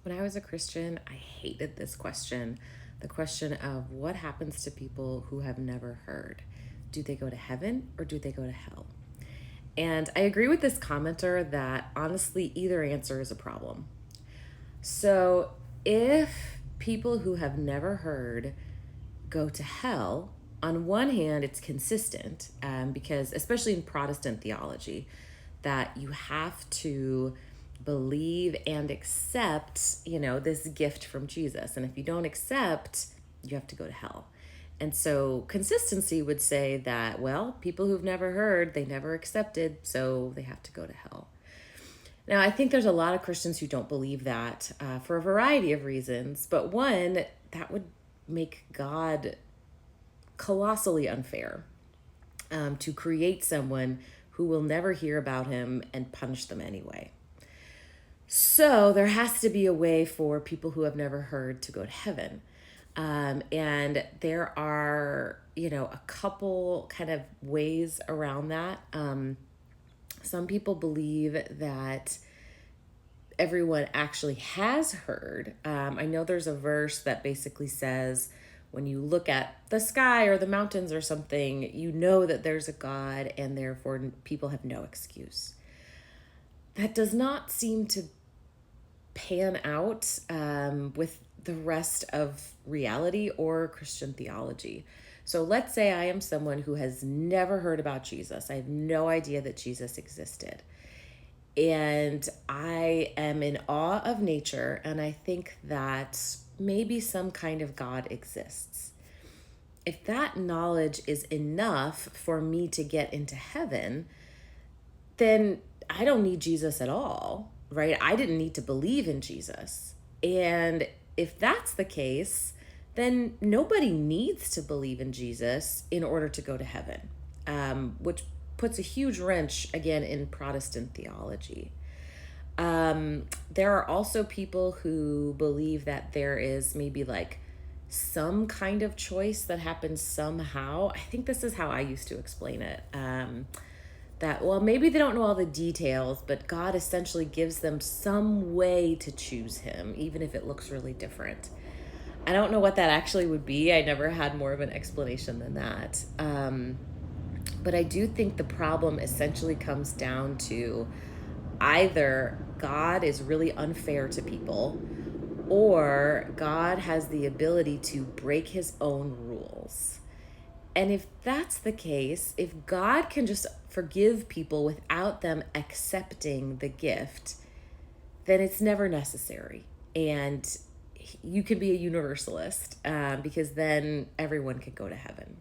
When I was a Christian, I hated this question. The question of what happens to people who have never heard? Do they go to heaven or do they go to hell? And I agree with this commenter that honestly, either answer is a problem. So if people who have never heard go to hell, on one hand, it's consistent because, especially in Protestant theology, that you have to believe and accept, this gift from Jesus. And if you don't accept, you have to go to hell. And so consistency would say that, well, people who've never heard, they never accepted, so they have to go to hell. Now, I think there's a lot of Christians who don't believe that for a variety of reasons. But one, that would make God colossally unfair to create someone who will never hear about him and punish them anyway. So there has to be a way for people who have never heard to go to heaven. And there are, a couple kind of ways around that. Some people believe that everyone actually has heard. I know there's a verse that basically says, when you look at the sky or the mountains or something, you know that there's a God and therefore people have no excuse. That does not seem to pan out with the rest of reality or Christian theology. So let's say I am someone who has never heard about Jesus. I have no idea that Jesus existed. And I am in awe of nature, and I think that maybe some kind of God exists. If that knowledge is enough for me to get into heaven, then I don't need Jesus at all, right? I didn't need to believe in Jesus. And if that's the case, then nobody needs to believe in Jesus in order to go to heaven, which puts a huge wrench, again, in Protestant theology. There are also people who believe that there is maybe like some kind of choice that happens somehow. I think this is how I used to explain it. That, well, maybe they don't know all the details, but God essentially gives them some way to choose him, even if it looks really different. I don't know what that actually would be. I never had more of an explanation than that. But I do think the problem essentially comes down to either God is really unfair to people, or God has the ability to break his own rules. And if that's the case, if God can just forgive people without them accepting the gift, then it's never necessary. And you can be a universalist because then everyone can go to heaven.